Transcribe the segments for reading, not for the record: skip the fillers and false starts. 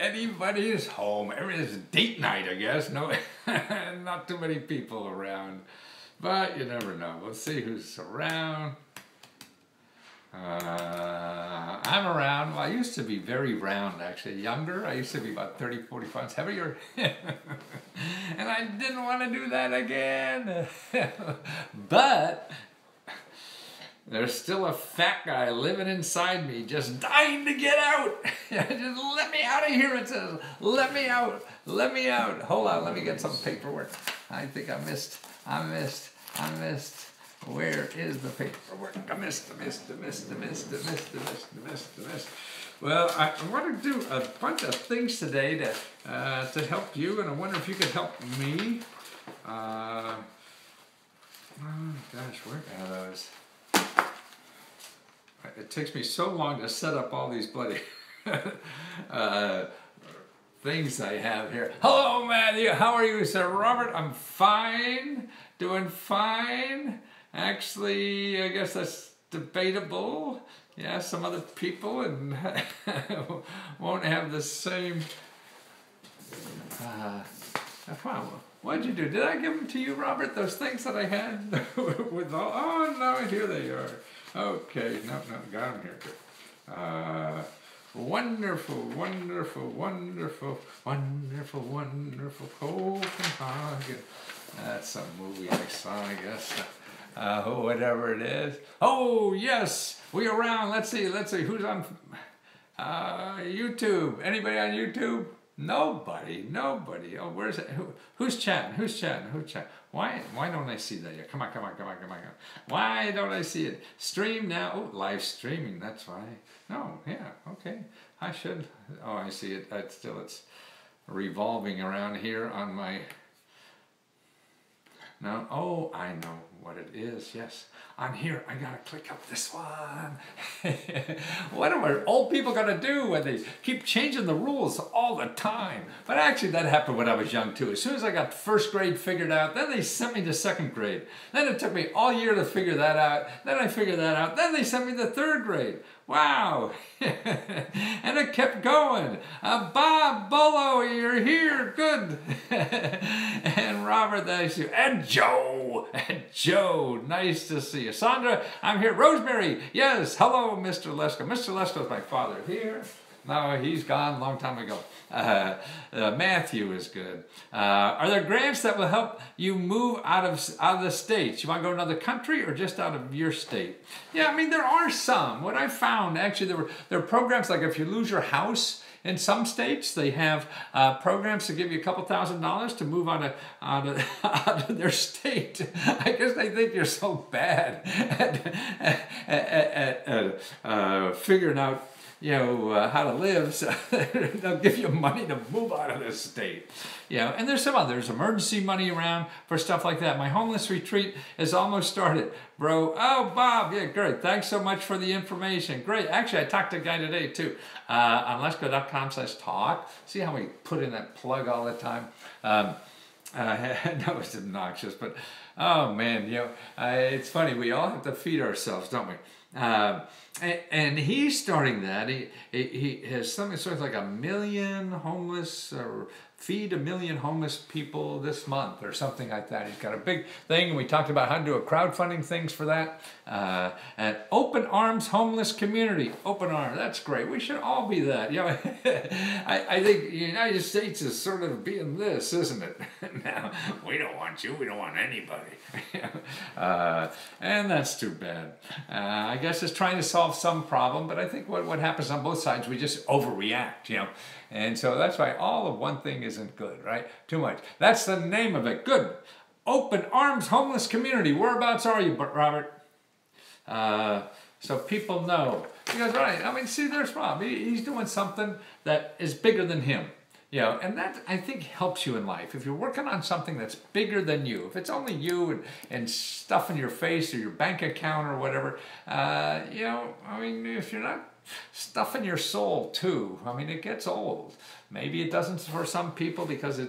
anybody's home. It's date night, I guess. No, not too many people around. But you never know. We'll see who's around. I'm around. Well, I used to be very round, actually. Younger, I used to be about 30, 40 pounds heavier. And I didn't want to do that again. But there's still a fat guy living inside me, just dying to get out. Just let me out of here, it says. Let me out. Let me out. Hold on, let me get some paperwork. I think I missed. Where is the paperwork? I missed. Well, I want to do a bunch of things today to help you, and I wonder if you could help me. Oh gosh, where are those? It takes me so long to set up all these bloody things I have here. Hello, Matthew. How are you, Sir Robert? I'm fine. Doing fine. Actually, I guess that's debatable. Yeah, some other people and won't have the same. What'd you do? Did I give them to you, Robert? Those things that I had with all. Oh no, here they are. Okay, no, got them here. Good. Wonderful Copenhagen. That's some movie I saw, I guess. Whatever it is. Oh, yes, we around. Let's see, who's on YouTube? Anybody on YouTube? Nobody. Oh, where's it? Who's chatting? Why don't I see that yet? Come on. Why don't I see it? Stream now. Oh, live streaming, that's why. No, yeah, okay. I should. Oh, I see it. It's revolving around here on my. No, oh, I know what it is, yes. On here, I gotta click up this one. What are old people gonna do when they keep changing the rules all the time? But actually, that happened when I was young too. As soon as I got first grade figured out, then they sent me to second grade. Then it took me all year to figure that out. Then I figured that out. Then they sent me to third grade. Wow. And it kept going. Bob, Bolo, you're here. Good. And Robert, thanks you. And Joe. Nice to see you. Sandra, I'm here. Rosemary, yes. Hello, Mr. Lesko. Mr. Lesko is my father here. No, he's gone a long time ago. Matthew is good. Are there grants that will help you move out of the states? You want to go to another country or just out of your state? Yeah, I mean, there are some. What I found, actually, there are programs like if you lose your house, in some states, they have programs to give you a couple $1,000s to move out of their state. I guess they think you're so bad at figuring out, how to live, so they'll give you money to move out of this state. And there's some others, emergency money around for stuff like that. My homeless retreat has almost started, bro. Oh, Bob, yeah, great. Thanks so much for the information. Great. Actually, I talked to a guy today, too, on lesko.com/talk. See how we put in that plug all the time? No, it's obnoxious, but, oh, man, it's funny. We all have to feed ourselves, don't we? And he's starting that. He has something sort of like 1 million homeless, or feed 1 million homeless people this month or something like that. He's got a big thing, and we talked about how to do a crowdfunding things for that. And Open Arms Homeless Community. Open Arms, that's great. We should all be that. I think the United States is sort of being this, isn't it? Now, we don't want you, we don't want anybody. And that's too bad. I guess it's trying to solve some problem, but I think what happens on both sides, we just overreact, And so that's why all of one thing isn't good, right? Too much. That's the name of it. Good. Open Arms Homeless Community. Whereabouts are you, Robert? So people know. He goes, right. I mean, see, there's Rob. He's doing something that is bigger than him. And that, I think, helps you in life. If you're working on something that's bigger than you, if it's only you and stuff in your face or your bank account or whatever, I mean, if you're not stuffing your soul too, I mean, it gets old. Maybe it doesn't for some people because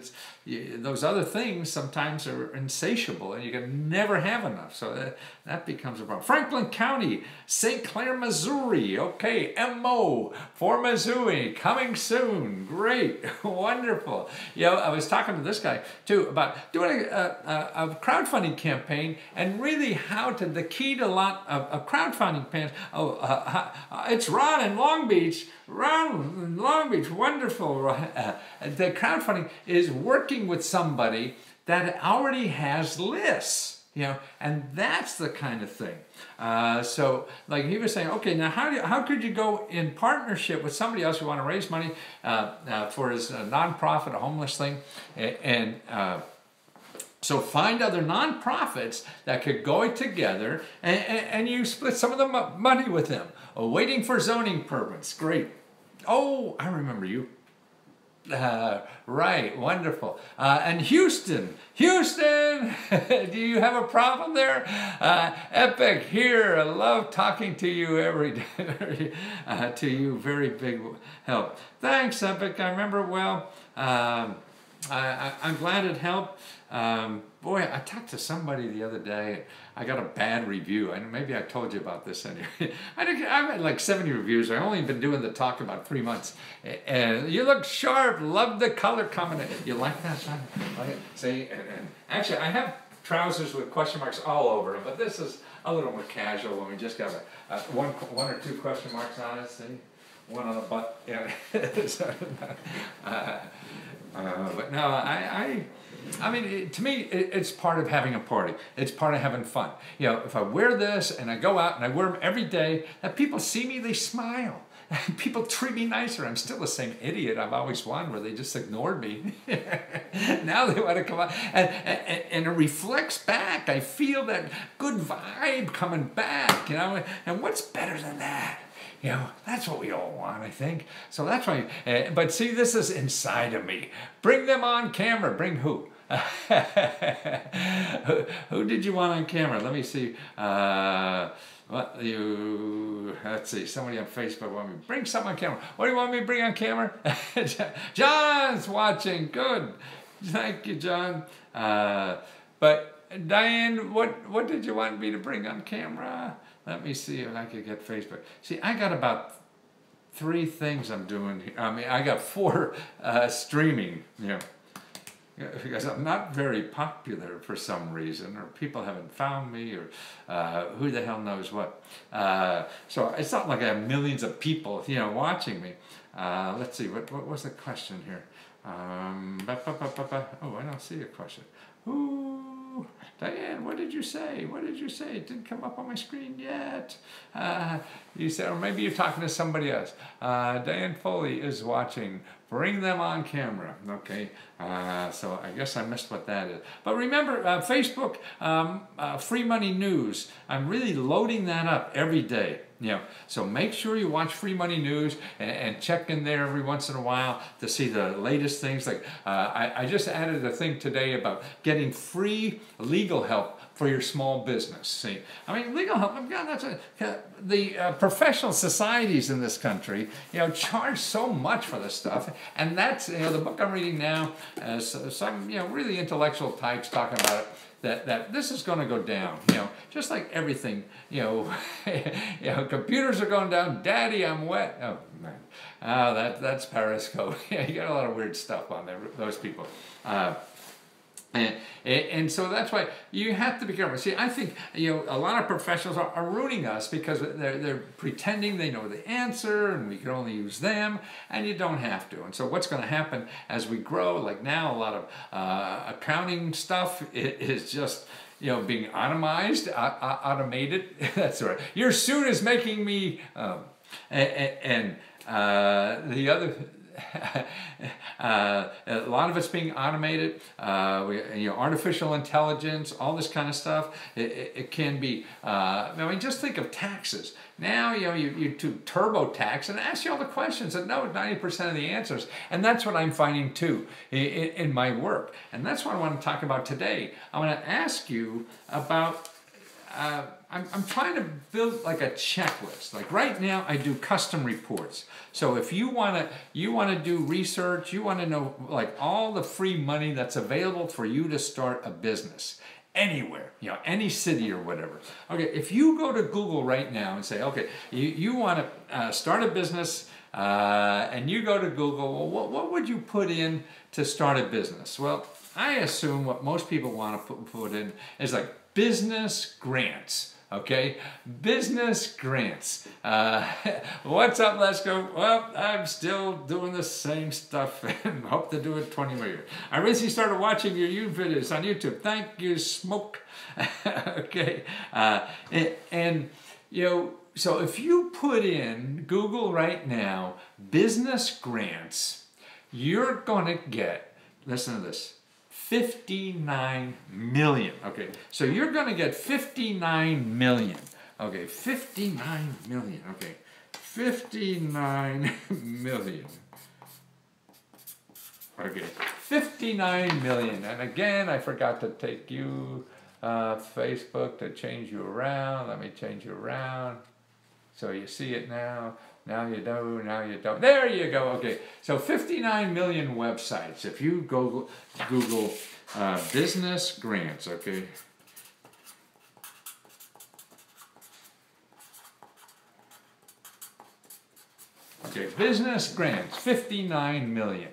those other things sometimes are insatiable and you can never have enough. So that becomes a problem. Franklin County, St. Clair, Missouri. Okay, MO for Missouri, coming soon. Great, wonderful. I was talking to this guy too about doing a crowdfunding campaign and really the key to a lot of crowdfunding campaigns. It's Ron in Long Beach. Ron in Long Beach, wonderful. The crowdfunding is working with somebody that already has lists, and that's the kind of thing. So like he was saying, okay, now how could you go in partnership with somebody else who want to raise money for his nonprofit, a homeless thing, and so find other nonprofits that could go together and you split some of the money with them. Waiting for zoning permits, great. Oh, I remember you. Right, wonderful. And Houston, do you have a problem there? Epic, here, I love talking to you every day. To you, very big help. Thanks, Epic, I remember well. I'm glad it helped. Boy, I talked to somebody the other day. I got a bad review. Maybe I told you about this anyway. I've had like 70 reviews. I've only been doing the talk about 3 months. And you look sharp. Love the color combination. You like that, son? See, and actually, I have trousers with question marks all over them, but this is a little more casual when we just got one or two question marks on it. See, one on the butt. Yeah. But no, I mean, to me, it's part of having a party. It's part of having fun. If I wear this and I go out and I wear them every day, and people see me, they smile. People treat me nicer. I'm still the same idiot I've always wanted, where they just ignored me. Now they want to come out, and it reflects back. I feel that good vibe coming back, and what's better than that? That's what we all want, I think. So that's why, but see, this is inside of me. Bring them on camera. Bring who? Who did you want on camera? Let me see. Let's see, somebody on Facebook want me to bring someone on camera. What do you want me to bring on camera? John's watching. Good. Thank you, John. But Diane, what did you want me to bring on camera? Let me see if I could get Facebook. See, I got about 3 things I'm doing here. I mean, I got 4 streaming, because I'm not very popular for some reason, or people haven't found me, or who the hell knows what. So it's not like I have millions of people, watching me. Let's see, what was the question here? Oh, I don't see a question. Ooh, Diane, what did you say? What did you say? It didn't come up on my screen yet. You said, or maybe you're talking to somebody else. Diane Foley is watching. Bring them on camera. Okay, so I guess I missed what that is. But remember, Facebook, Free Money News, I'm really loading that up every day. So make sure you watch Free Money News and check in there every once in a while to see the latest things. Like I just added a thing today about getting free legal help for your small business. See, I mean, legal help. God, the professional societies in this country, charge so much for this stuff, and that's the book I'm reading now. Some really intellectual types talking about it. That this is going to go down, just like everything, computers are going down. Daddy, I'm wet. Oh man, that's Periscope. You got a lot of weird stuff on there. Those people. And so that's why you have to be careful. See, I think a lot of professionals are ruining us because they're pretending they know the answer and we can only use them, and you don't have to. And so what's going to happen as we grow, like now, a lot of accounting stuff is just being automated. That's right. Your suit is making me the other. A lot of it's being automated. Artificial intelligence, all this kind of stuff. It can be. I mean, just think of taxes. Now you do TurboTax and ask you all the questions and know 90% of the answers. And that's what I'm finding too in my work. And that's what I want to talk about today. I want to ask you about I'm trying to build like a checklist. Like right now, I do custom reports. So if you wanna do research, you wanna know like all the free money that's available for you to start a business anywhere, any city or whatever. Okay, if you go to Google right now and say, okay, you want to start a business, and you go to Google, well, what would you put in to start a business? Well, I assume what most people want to put in is like business grants. Okay, business grants. What's up, Lesko? Well, I'm still doing the same stuff and hope to do it 20 more years. I recently started watching your YouTube videos on YouTube. Thank you, Smoke. Okay, and so if you put in Google right now, business grants, you're gonna get, listen to this, 59 million. Okay, so you're going to get 59 million. Okay, 59 million. Okay, 59 million. Okay, 59 million. And again, I forgot to take you, Facebook, to change you around. Let me change you around. So you see it now. Now you do, now you don't. There you go. Okay, so 59 million websites. If you Google business grants, okay. Okay, business grants, 59 million.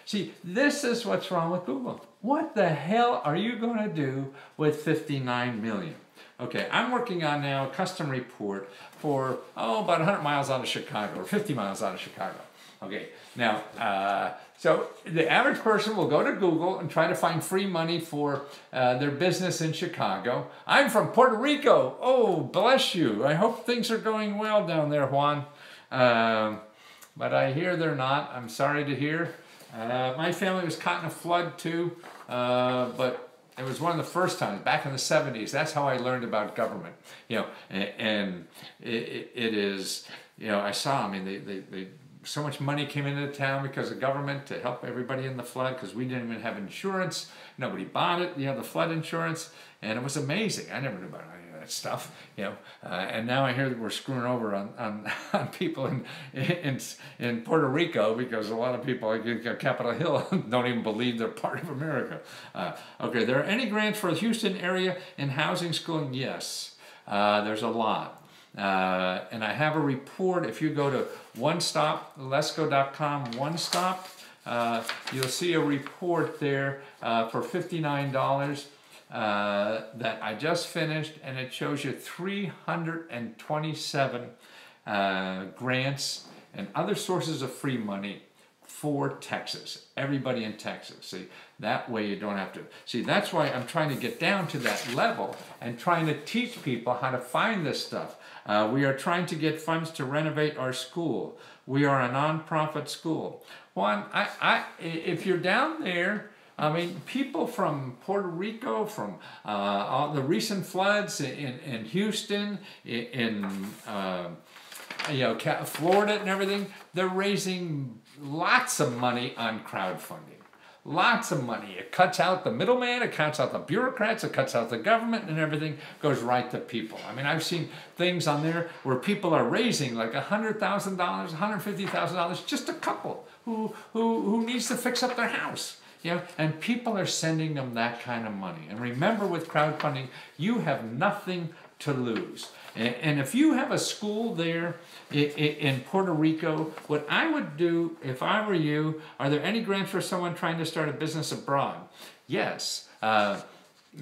See, this is what's wrong with Google. What the hell are you going to do with 59 million? Okay, I'm working on now a custom report for, about 100 miles out of Chicago, or 50 miles out of Chicago. Okay, now, so the average person will go to Google and try to find free money for their business in Chicago. I'm from Puerto Rico. Oh, bless you. I hope things are going well down there, Juan. But I hear they're not. I'm sorry to hear. My family was caught in a flood too, but it was one of the first times, back in the 70s. That's how I learned about government. And it is, I saw, they so much money came into the town because of government to help everybody in the flood, because we didn't even have insurance. Nobody bought it, the flood insurance, and it was amazing. I never knew about any of that stuff, and now I hear that we're screwing over on people in Puerto Rico, because a lot of people like Capitol Hill don't even believe they're part of America. Okay, there are any grants for the Houston area in housing, schooling? Yes, there's a lot. And I have a report. If you go to Lesko.com, One Stop, you'll see a report there for $59 that I just finished, and it shows you 327 grants and other sources of free money for Texas. Everybody in Texas. See, that way you don't have to. See, that's why I'm trying to get down to that level and trying to teach people how to find this stuff. We are trying to get funds to renovate our school. We are a nonprofit school. Juan, if you're down there, people from Puerto Rico, from all the recent floods in Houston, in Florida and everything, they're raising lots of money on crowdfunding. Lots of money. It cuts out the middleman, it cuts out the bureaucrats, it cuts out the government, and everything goes right to people. I've seen things on there where people are raising like $100,000, $150,000, just a couple who needs to fix up their house. And people are sending them that kind of money. And remember, with crowdfunding, you have nothing to lose. And if you have a school there in Puerto Rico, what I would do if I were you, are there any grants for someone trying to start a business abroad? Yes.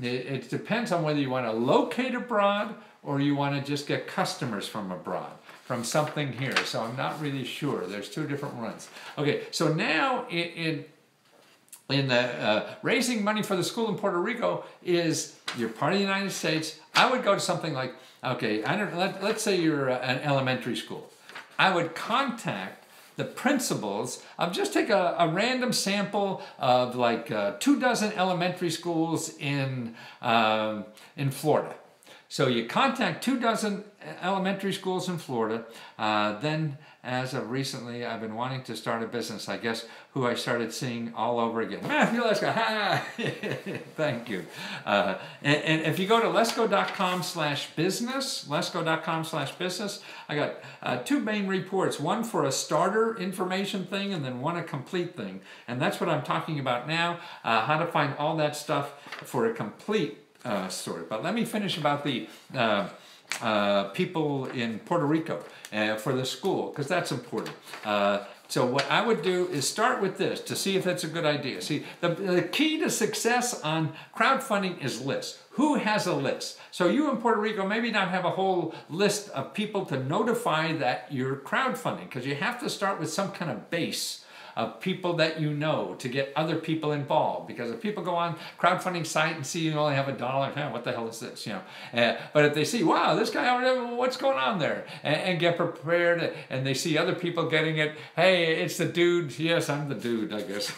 It depends on whether you want to locate abroad or you want to just get customers from abroad, from something here. So I'm not really sure. There's two different runs. Okay, so now in the raising money for the school in Puerto Rico is, you're part of the United States. I would go to something like, okay, let's say you're an elementary school. I would contact the principals of, just take a random sample of like 24 elementary schools in Florida. So you contact 24 elementary schools in Florida. Then, as of recently, I've been wanting to start a business. I guess who I started seeing all over again. Matthew Lesko, ha! Thank you. And if you go to lesko.com/business, lesko.com/business, I got 2 main reports. One for a starter information thing, and then one a complete thing. And that's what I'm talking about now. How to find all that stuff for a complete story. But let me finish about the people in Puerto Rico for the school, because that's important. So what I would do is start with this to see if that's a good idea. See, the key to success on crowdfunding is lists. Who has a list? So you in Puerto Rico maybe not have a whole list of people to notify that you're crowdfunding, because you have to start with some kind of base of people that you know to get other people involved. Because if people go on crowdfunding site and see you only have $1, what the hell is this? But if they see, wow, this guy, what's going on there, and get prepared, and they see other people getting it, hey, it's the dude. Yes, I'm the dude, I guess.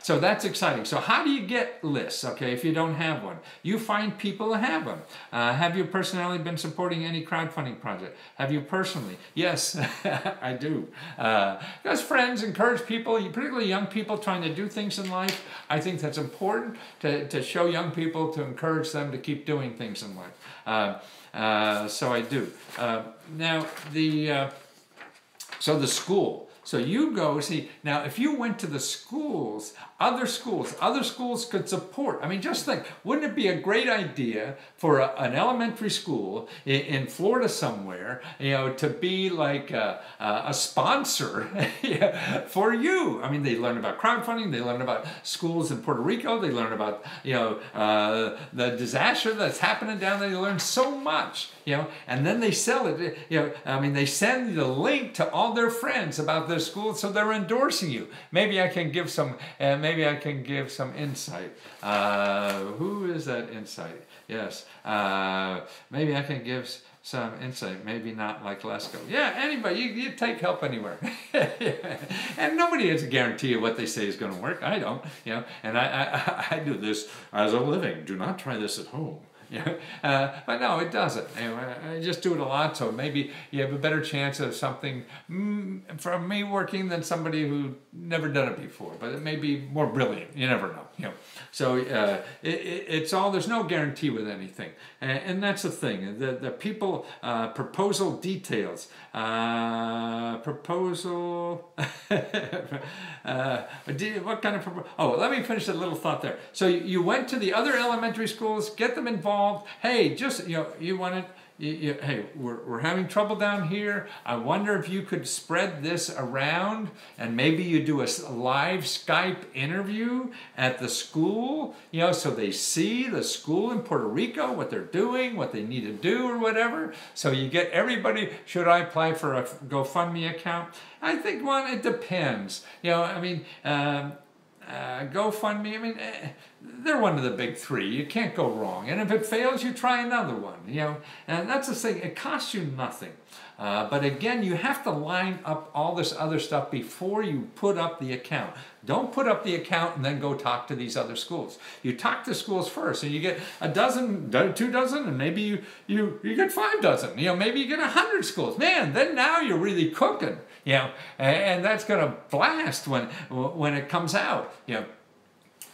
So that's exciting. So how do you get lists? Okay, if you don't have one, you find people who have them. Have you personally been supporting any crowdfunding project? Have you personally? Yes, I do. Because friends encourage people, particularly young people trying to do things in life. I think that's important to show young people, to encourage them to keep doing things in life. So I do. Now, so the school. So you go, see, now if you went to the schools, other schools could support. I mean, just think, wouldn't it be a great idea for an elementary school in Florida somewhere, to be like a sponsor for you? I mean, they learn about crowdfunding, they learn about schools in Puerto Rico, they learn about, the disaster that's happening down there. They learn so much, and then they sell it, I mean, they send the link to all their friends about their school, so they're endorsing you. Maybe I can give some insight. Who is that insight? Yes. Maybe I can give some insight. Maybe not like Lesko. Yeah, anybody. You take help anywhere. And nobody has a guarantee of what they say is going to work. I don't. And I do this as a living. Do not try this at home. But no, it doesn't. I just do it a lot, so maybe you have a better chance of something from me working than somebody who never done it before. But it may be more brilliant. You never know. So it's all. There's no guarantee with anything, and that's the thing. The people proposal details. Proposal. What kind of proposal? Oh, let me finish a little thought there. So you went to the other elementary schools, get them involved. Hey, just you wanted. Hey, we're having trouble down here. I wonder if you could spread this around, and maybe you do a live Skype interview at the school, so they see the school in Puerto Rico, what they're doing, what they need to do, or whatever. So you get everybody. Should I apply for a GoFundMe account? I think, it depends. GoFundMe, they're one of the big 3. You can't go wrong. And if it fails, you try another one, And that's the thing. It costs you nothing. But again, you have to line up all this other stuff before you put up the account. Don't put up the account and then go talk to these other schools. You talk to schools first, and you get a dozen, 2 dozen, and maybe you get 5 dozen. Maybe you get 100 schools. Man, then now you're really cooking. And that's going to blast when it comes out.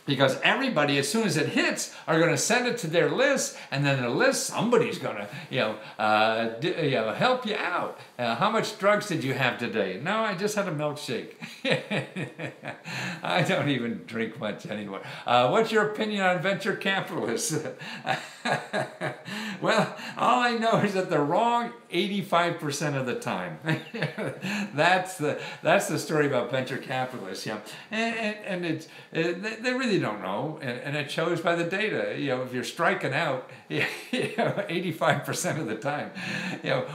Because everybody, as soon as it hits, are going to send it to their list, and then the list, somebody's going to, help you out. How much drugs did you have today? No, I just had a milkshake. I don't even drink much anymore. What's your opinion on venture capitalists? Well, all I know is that they're wrong 85% of the time. That's the story about venture capitalists. And it's they really don't know, and it shows by the data. If you're striking out 85% of the time,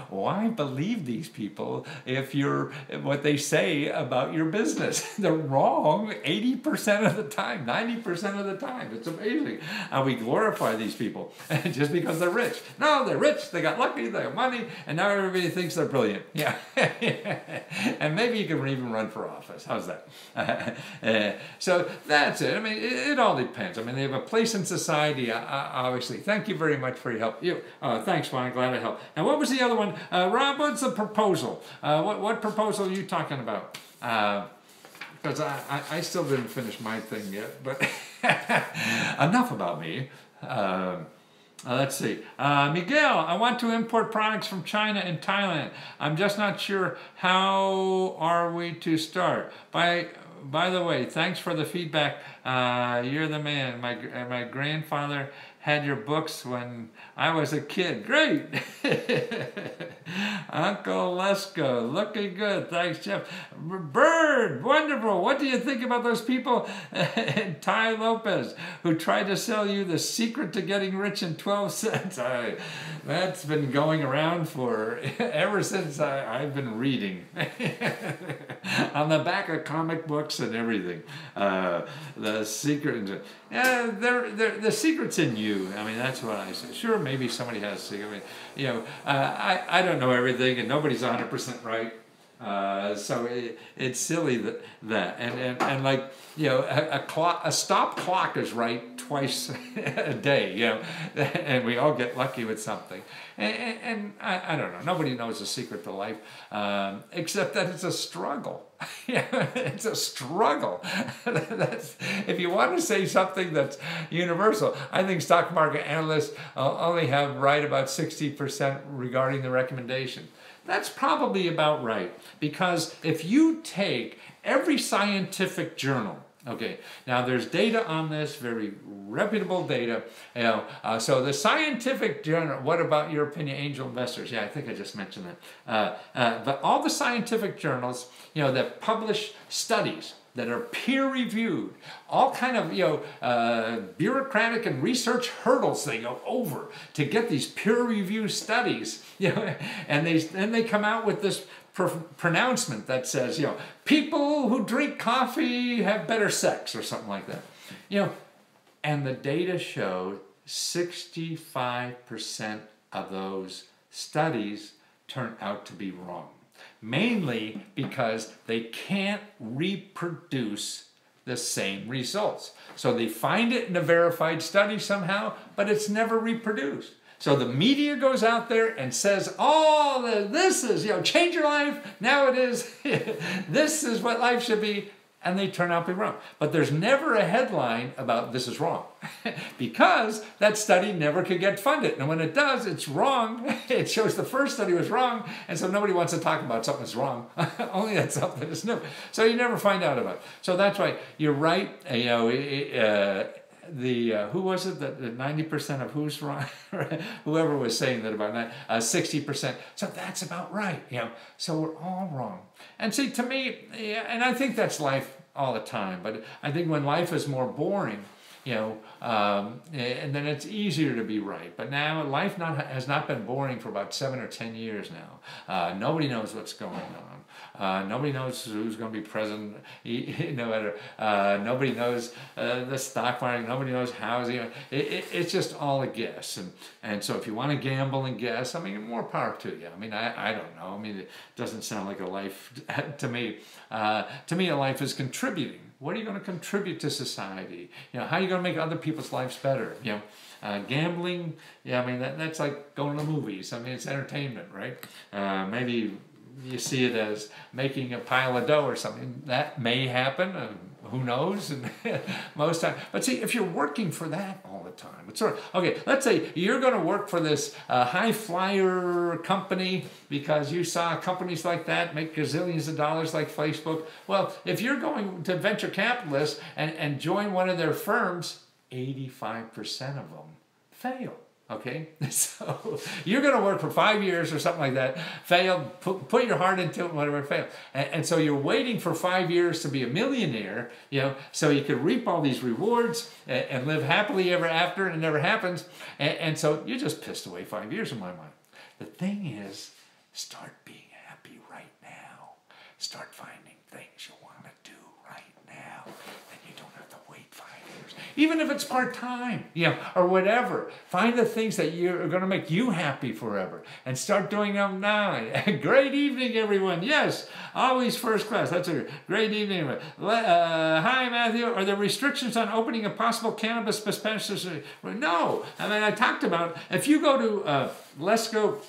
why believe these people if you're what they say about your business? They're wrong 80% of the time, 90% of the time. It's amazing how we glorify these people just because they're rich. rich. No, they're rich, they got lucky, they got money, and now everybody thinks they're brilliant. Yeah. And maybe you can even run for office. How's that? So that's it. I mean, it all depends. I mean, they have a place in society, obviously. Thank you very much for your help. Thanks, Juan. Glad I helped. And what was the other one? Rob, what's the proposal? What proposal are you talking about? Because I still didn't finish my thing yet, but enough about me. Let's see. Miguel, I want to import products from China and Thailand. I'm just not sure how are we to start. By the way, thanks for the feedback. You're the man. My grandfather had your books when I was a kid. Great. Uncle Lesko, looking good. Thanks, Jeff. Bird, wonderful. What do you think about those people in Ty Lopez who tried to sell you the secret to getting rich in 12 cents? That's been going around for ever since I've been reading. On the back of comic books and everything. The secret, the secret's in you. I mean, that's what I say. Sure, maybe somebody has a secret. I mean, I don't know everything, and nobody's 100% right. So it's silly that and like a stop clock is right twice a day, and we all get lucky with something. And I don't know. Nobody knows the secret to life, except that it's a struggle. It's a struggle. If you want to say something that's universal, I think stock market analysts only have right about 60% regarding the recommendation. That's probably about right, because if you take every scientific journal, okay, now there's data on this, very reputable data, so the scientific journal, what about your opinion, angel investors? Yeah, I think I just mentioned that. But all the scientific journals, that publish studies that are peer-reviewed, all kind of bureaucratic and research hurdles they go over to get these peer-reviewed studies, and they come out with this pronouncement that says, people who drink coffee have better sex or something like that, and the data show 65% of those studies turn out to be wrong. Mainly because they can't reproduce the same results. So they find it in a verified study somehow, but it's never reproduced. So the media goes out there and says, this is, change your life, now it is, this is what life should be, and they turn out to be wrong. But there's never a headline about this is wrong, because that study never could get funded. And when it does, it's wrong. It shows the first study was wrong, and so nobody wants to talk about something that's wrong, only that something is new. So you never find out about it. So that's why you're right. Who was it that 90% of who's wrong? Whoever was saying that about 60%. So that's about right. So we're all wrong. And see, to me, and I think that's life all the time. But I think when life is more boring, and then it's easier to be right. But now life has not been boring for about 7 or 10 years now. Nobody knows what's going on. Nobody knows who's going to be president. Nobody knows the stock market. Nobody knows housing. It's just all a guess. And so if you want to gamble and guess, I mean, more power to you. I mean, I don't know. I mean, it doesn't sound like a life to me. To me, a life is contributing. What are you going to contribute to society? How are you going to make other people's lives better? Gambling, I mean, that's like going to movies. I mean, it's entertainment, right? Maybe you see it as making a pile of dough or something. That may happen. Who knows? And most times, but see, if you're working for that all the time, it's sort of, okay, let's say you're going to work for this high flyer company because you saw companies like that make gazillions of dollars like Facebook. Well, if you're going to venture capitalists and join one of their firms, 85% of them fail. Okay, so you're going to work for 5 years or something like that, fail, put your heart into it, whatever, fail. And so you're waiting for 5 years to be a millionaire, so you could reap all these rewards and live happily ever after, and it never happens. And so you just pissed away 5 years in my mind. The thing is, start being happy right now. Start finding things you want to do right now. Then you don't have to wait 5 years. even if it's part-time, or whatever. Find the things that are going to make you happy forever and start doing them now. Great evening, everyone. Yes, always first class. That's a great evening. Hi, Matthew. Are there restrictions on opening a possible cannabis dispensary? No. I mean, I talked about, if you go to Lesko,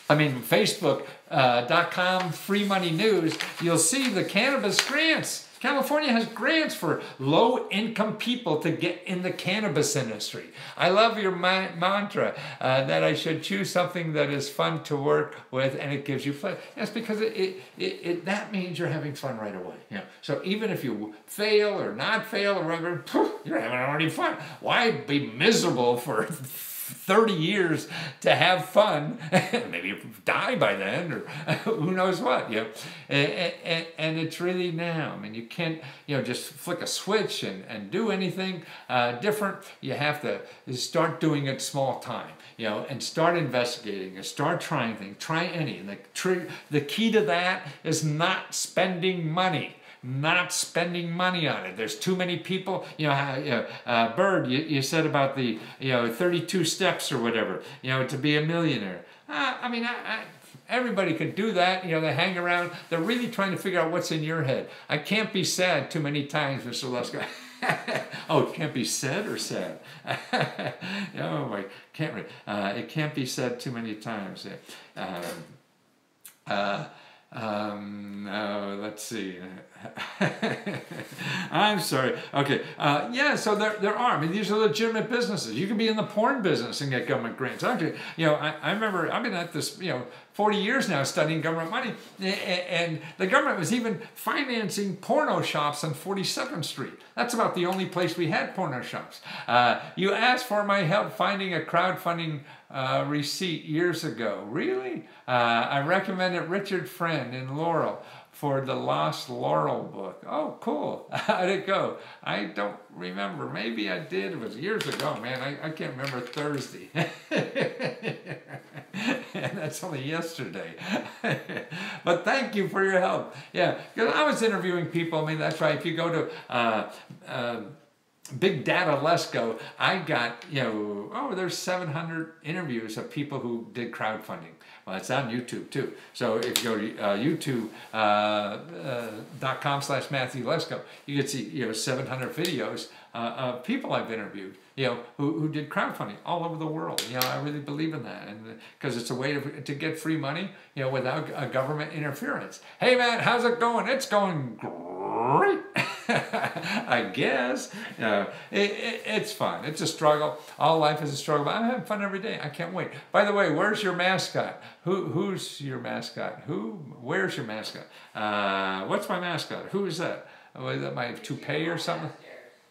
Facebook.com, Free Money News, you'll see the cannabis grants. California has grants for low-income people to get in the cannabis industry. I love your mantra that I should choose something that is fun to work with and it gives you fun. That's because that means you're having fun right away. So even if you fail or not fail or whatever, you're having already fun. Why be miserable for 30 years to have fun? Maybe you die by then, or who knows what. And it's really now. I mean, you can't just flick a switch and do anything different. You have to start doing it small time, and start investigating and start trying things. Try any. And the key to that is not spending money. Not spending money on it. There's too many people. Bird, you said about the 32 steps or whatever, to be a millionaire. Everybody can do that. They hang around. They're really trying to figure out what's in your head. I can't be sad too many times, Mr. Lesko. Oh, it can't be said or sad? Oh, I can't read. It can't be said too many times. Let's see. I'm sorry. Okay. So there are. I mean, these are legitimate businesses. You can be in the porn business and get government grants. Actually, I remember I've been at this, 40 years now studying government money, and the government was even financing porno shops on 42nd Street. That's about the only place we had porno shops. You asked for my help finding a crowdfunding receipt years ago. Really? I recommended Richard Friend in Laurel for the Lost Laurel book. Oh, cool. How did it go? I don't remember. Maybe I did. It was years ago, man. I can't remember Thursday. And that's only yesterday. But thank you for your help. Yeah, because I was interviewing people. I mean, that's right. If you go to Big Data Lesko, I got, there's 700 interviews of people who did crowdfunding. Well, it's on YouTube too. So if you go to youtube.com/Matthew Lesko, you can see 700 videos of people I've interviewed, who did crowdfunding all over the world. I really believe in that, and because it's a way to get free money, without government interference. Hey man, how's it going? It's going great. I guess. It's fun. It's a struggle. All life is a struggle. But I'm having fun every day. I can't wait. By the way, where's your mascot? Who's your mascot? Where's your mascot? What's my mascot? Who is that? Was that my toupee or something?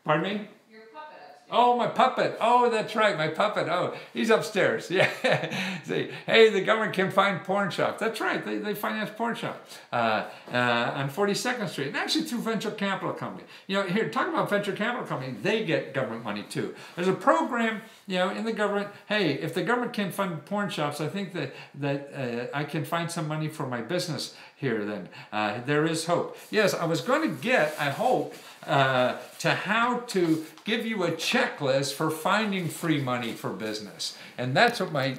Pardon me? Oh, my puppet. Oh, that's right, my puppet. Oh, he's upstairs. Yeah. See, hey, the government can find porn shops. That's right, they finance porn shops on 42nd Street, and actually through venture capital company. Here, talk about venture capital company. They get government money too. There's a program, in the government. Hey, if the government can fund porn shops, I think that I can find some money for my business here. Then there is hope. Yes, I was going to get, I hope, to how to give you a checklist for finding free money for business. And that's what my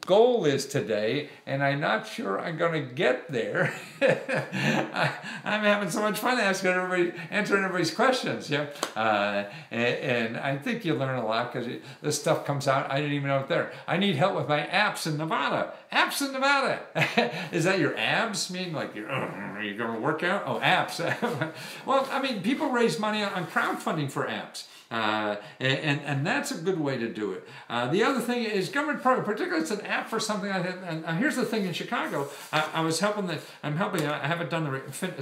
goal is today, and I'm not sure I'm going to get there. I'm having so much fun answering everybody's questions. And I think you learn a lot because this stuff comes out. I didn't even know it there. I need help with my apps in Nevada. Apps in Nevada. Is that your abs? Mean like are you going to work out? Oh, apps. Well, I mean, people raise money on crowdfunding for apps. And that's a good way to do it. The other thing is government program, particularly it's an app for something like that. And here's the thing in Chicago, I haven't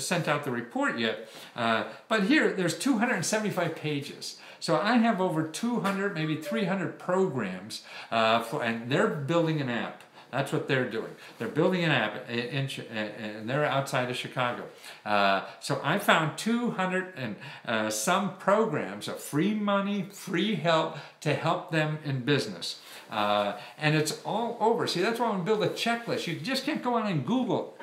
sent out the report yet, but here there's 275 pages. So I have over 200, maybe 300 programs, and they're building an app That's what they're doing. They're building an app, and they're outside of Chicago. So I found 200 and some programs of free money, free help to help them in business. And it's all over. See, that's why I want to build a checklist. You just can't go on and Google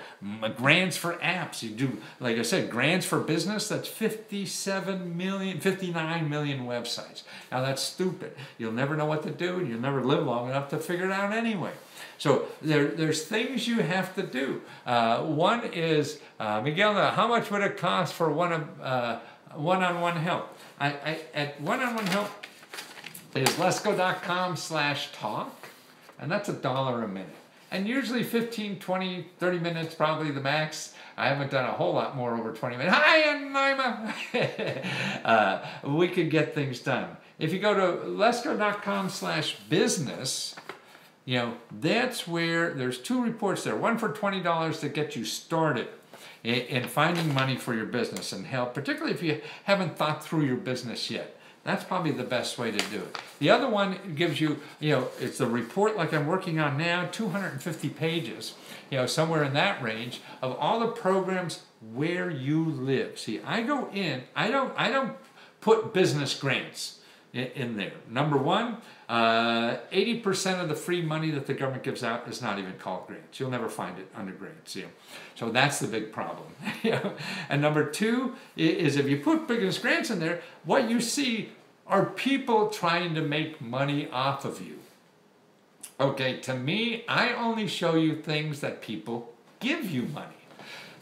grants for apps. You do, like I said, grants for business. That's 59 million websites. Now that's stupid. You'll never know what to do, and you'll never live long enough to figure it out anyway. So there's things you have to do. One is, Miguel, how much would it cost for one-on-one help? At one-on-one help, is lesko.com/talk, and that's $1 a minute. And usually 15, 20, 30 minutes, probably the max. I haven't done a whole lot more over 20 minutes. Hi, Naima! We could get things done. If you go to lesko.com/business, you know, that's where there's 2 reports there. One for $20 to get you started in finding money for your business and help, particularly if you haven't thought through your business yet. That's probably the best way to do it. The other one gives you, you know, it's a report like I'm working on now, 250 pages, you know, somewhere in that range of all the programs where you live. See, I go in, I don't put business grants in there. Number one, 80% of the free money that the government gives out is not even called grants. You'll never find it under grants. You know? So that's the big problem. You know? And number two is if you put business grants in there, what you see are people trying to make money off of you. Okay, to me, I only show you things that people give you money.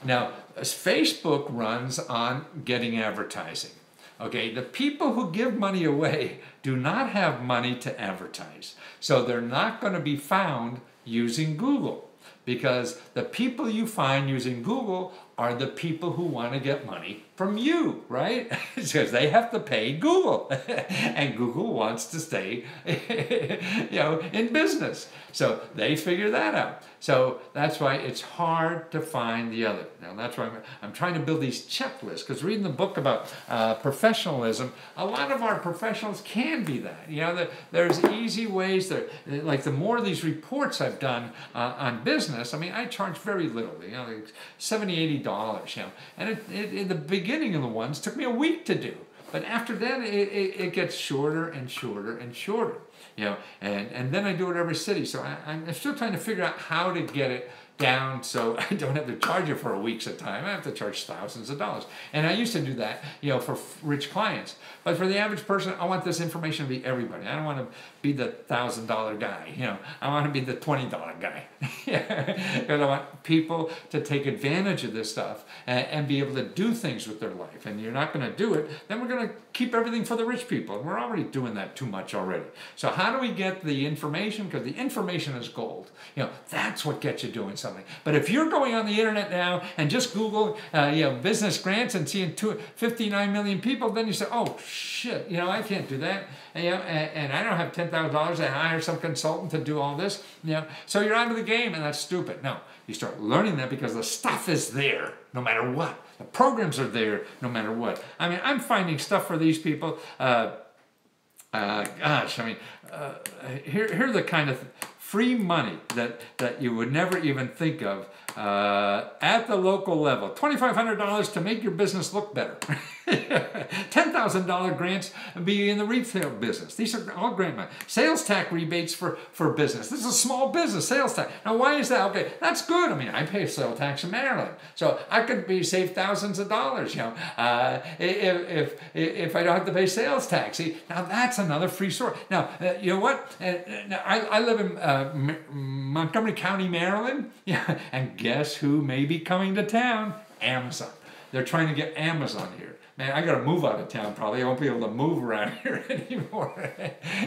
Now, Facebook runs on getting advertising. Okay, the people who give money away do not have money to advertise. So they're not going to be found using Google, because the people you find using Google are the people who want to get money from you, right? Because they have to pay Google, and Google wants to stay, you know, in business. So they figure that out. So that's why it's hard to find the other. Now that's why I'm trying to build these checklists, because reading the book about professionalism, a lot of our professionals can be that. You know, there's easy ways that, like the more of these reports I've done on business, I mean, I charge very little, you know, like $70, $80, you know, and in the beginning of the ones took me a week to do. But after that, it gets shorter and shorter and shorter, you know, and then I do it every city. So I'm still trying to figure out how to get it down so I don't have to charge you for a week's at a time. I have to charge thousands of dollars. And I used to do that, you know, for rich clients. But for the average person, I want this information to be everybody. I don't want to be the $1,000 guy, you know. I want to be the $20 guy. Because I want people to take advantage of this stuff and be able to do things with their life. And you're not going to do it, then we're going to keep everything for the rich people. And we're already doing that too much already. So how do we get the information? Because the information is gold. You know, that's what gets you doing something. But if you're going on the internet now and just Google, you know, business grants and seeing 59 million people, then you say, oh shit, you know, I can't do that. And, you know, and I don't have $10,000 to hire some consultant to do all this. You know, so you're out of the game, and that's stupid. No, you start learning that because the stuff is there, no matter what. The programs are there, no matter what. I mean, I'm finding stuff for these people. Gosh, I mean, here are the kind of free money that you would never even think of at the local level. $2,500 to make your business look better. $10,000 grants be in the retail business. These are all grant money. Sales tax rebates for business. This is a small business, sales tax. Now, why is that? Okay, that's good. I mean, I pay sales tax in Maryland. So I could save thousands of dollars, you know, if I don't have to pay sales tax. See, now that's another free source. Now, you know what? I live in Montgomery County, Maryland. Yeah, and guess who may be coming to town? Amazon. They're trying to get Amazon here. Man, I got to move out of town probably. I won't be able to move around here anymore.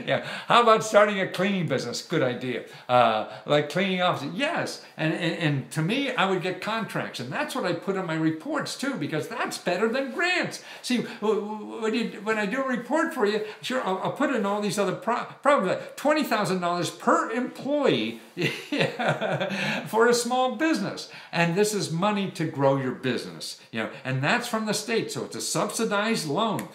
Yeah. How about starting a cleaning business? Good idea. Like cleaning offices. Yes. And to me, I would get contracts. And that's what I put in my reports too, because that's better than grants. See, when I do a report for you, sure, I'll put in all these other problems. Like $20,000 per employee for a small business. And this is money to grow your business. You know, and that's from the state. So it's a subsidized loan,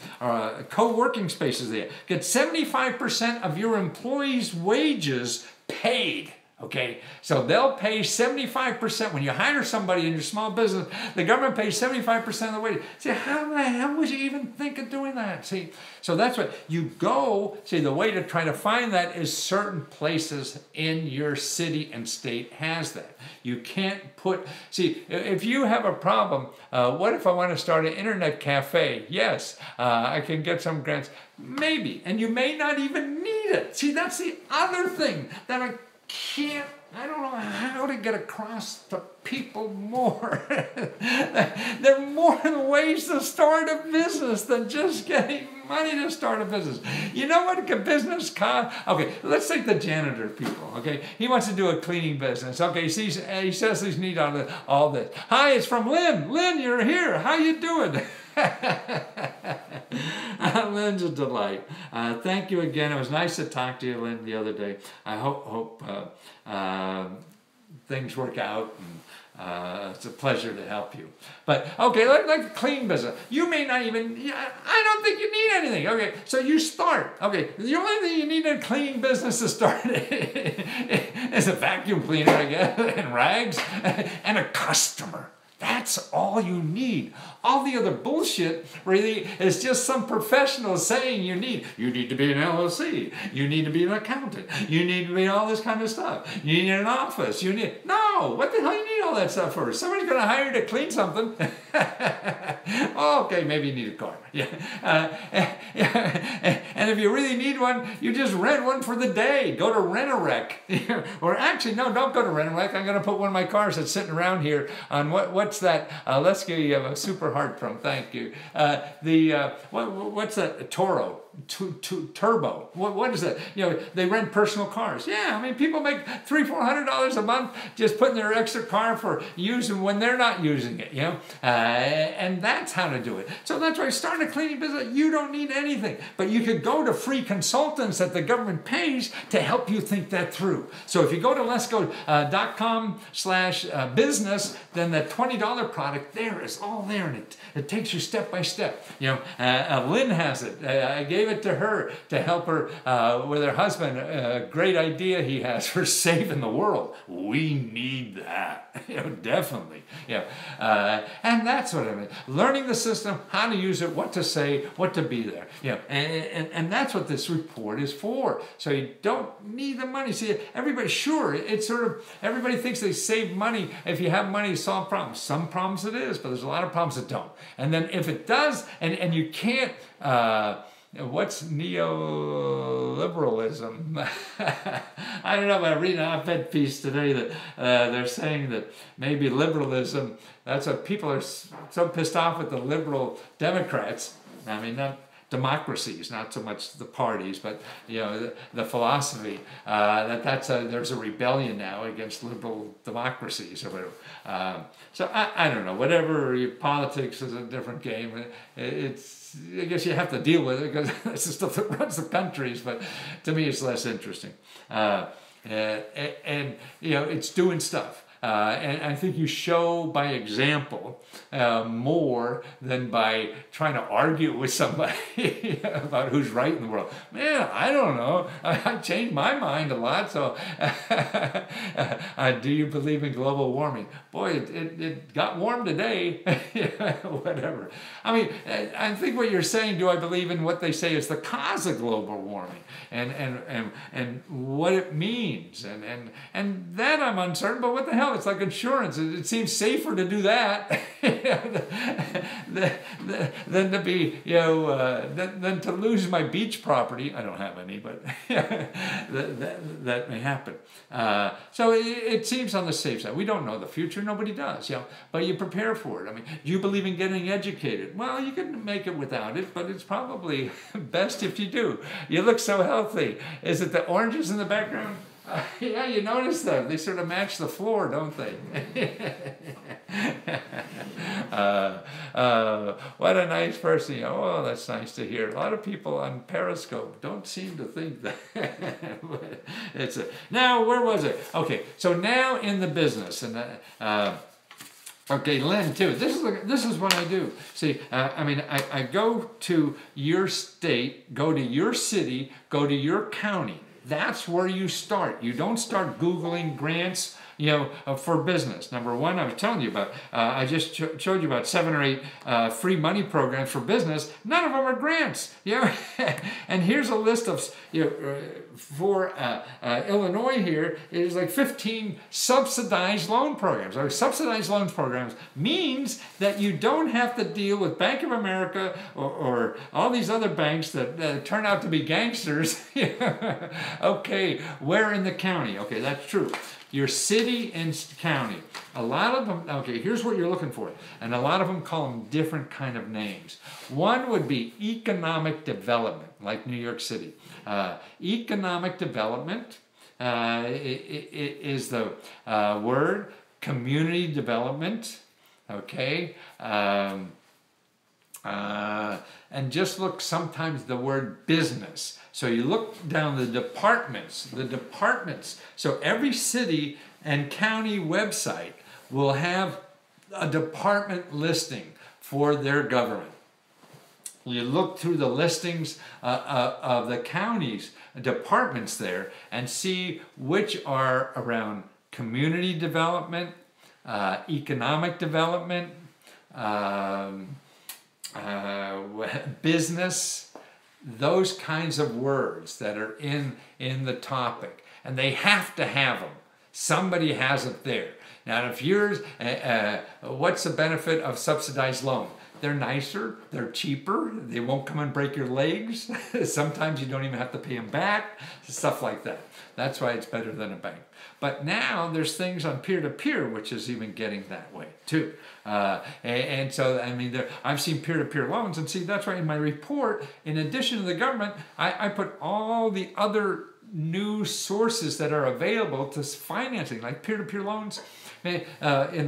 co-working spaces there. Get 75% of your employees' wages paid. Okay, so they'll pay 75%. When you hire somebody in your small business, the government pays 75% of the wage. See, how the hell would you even think of doing that? See, so that's what you go. See, the way to try to find that is certain places in your city and state has that. You can't put, see, if you have a problem, what if I want to start an internet cafe? Yes, I can get some grants. Maybe, and you may not even need it. See, that's the other thing that I don't know how to get across to people more. There are more ways to start a business than just getting money to start a business. You know what a business costs? Okay, let's take the janitor people, okay? He wants to do a cleaning business. Okay, he says he's need all this. Hi, it's from Lynn. Lynn, you're here. How you doing? Lynn's a delight. Thank you again. It was nice to talk to you, Lynn, the other day. I hope things work out. And, it's a pleasure to help you. But, okay, like the clean business. You may not even, I don't think you need anything. Okay, so you start. Okay, the only thing you need in a clean business to start is a vacuum cleaner, I guess, and rags, and a customer. That's all you need. All the other bullshit really is just some professional saying you need to be an LLC. You need to be an accountant. You need to be all this kind of stuff. You need an office. No, what the hell you need all that stuff for? Somebody's going to hire you to clean something. Oh, okay, maybe you need a car. Yeah. And if you really need one, you just rent one for the day. Go to Rent-A-Wreck. Or actually, no, don't go to Rent-A-Wreck. I'm going to put one of my cars that's sitting around here on what's that? Lesko, you have a super heart from. Thank you. What's that? Toro. Turbo. What is that? They rent personal cars. Yeah, I mean, people make $300-400 a month just putting their extra car for using when they're not using it. And that's how to do it. So that's why starting a cleaning business, you don't need anything, but you could go to free consultants that the government pays to help you think that through. So if you go to lesko.com/business, then that $20 product there is all there, and it takes you step by step. Lynn has it. I gave it to her to help her with her husband. A great idea he has for saving the world. We need that, definitely. And that's what I mean. Learning the system, how to use it, what to say, what to be there. And that's what this report is for. So you don't need the money. See, everybody, sure, it's sort of, everybody thinks they save money if you have money to solve problems. Some problems it is, but there's a lot of problems that don't. And then if it does, and you can't, what's neoliberalism? I don't know, but I read an op-ed piece today that they're saying that maybe liberalism, that's what people are so pissed off with the liberal Democrats. I mean, not democracies, not so much the parties, but the philosophy there's a rebellion now against liberal democracies or whatever. So I don't know. Whatever, politics is a different game. I guess you have to deal with it because that's the stuff that runs the countries. But to me, it's less interesting. And it's doing stuff. And I think you show by example more than by trying to argue with somebody about who's right in the world. Man, I don't know. I changed my mind a lot. So do you believe in global warming? Boy, it got warm today. Whatever. I mean, I think what you're saying, do I believe in what they say is the cause of global warming and what it means? And that I'm uncertain, but what the hell? It's like insurance. It seems safer to do that than to be, than to lose my beach property. I don't have any, but that may happen. So it seems on the safe side. We don't know the future. Nobody does. But you prepare for it. I mean, do you believe in getting educated? Well, you can make it without it, but it's probably best if you do. You look so healthy. Is it the oranges in the background? Yeah, you notice them. They sort of match the floor, don't they? What a nice person. Oh, that's nice to hear. A lot of people on Periscope don't seem to think that. Now, where was it? Okay, so now in the business. And okay, Lynn, too. This is what I do. See, I go to your state, go to your city, go to your county. That's where you start. You don't start Googling grants, for business. Number one, I was telling you about, I just showed you about 7 or 8 free money programs for business. None of them are grants. And here's a list of, for Illinois here, it is like 15 subsidized loan programs. Subsidized loan programs means that you don't have to deal with Bank of America or all these other banks that turn out to be gangsters. Okay, where in the county? Okay, that's true. Your city and county. A lot of them, okay, here's what you're looking for. And a lot of them call them different kind of names. One would be economic development, like New York City. Economic development is the word. Community development, okay? And just look sometimes the word business. So you look down the departments. So every city and county website will have a department listing for their government. You look through the listings of the counties, departments there, and see which are around community development, economic development, business, those kinds of words that are in the topic. And they have to have them. Somebody has it there. Now, if yours, what's the benefit of subsidized loan? They're nicer, they're cheaper, they won't come and break your legs. Sometimes you don't even have to pay them back, stuff like that. That's why it's better than a bank. But now there's things on peer-to-peer, which is even getting that way too. And so, I mean, I've seen peer-to-peer loans, and see, that's why in my report, in addition to the government, I put all the other new sources that are available to financing, like peer-to-peer loans. In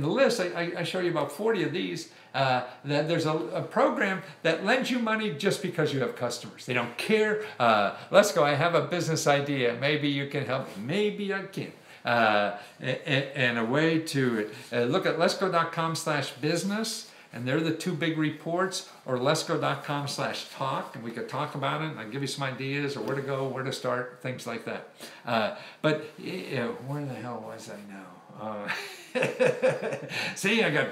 the list, I show you about 40 of these. That there's a program that lends you money just because you have customers. They don't care. Lesko, I have a business idea. Maybe you can help. Maybe I can. And a way to look at lesko.com/business. And they're the 2 big reports, or lesko.com/talk, and we could talk about it, and I'll give you some ideas, or where to go, where to start, things like that. But where the hell was I now? See, I got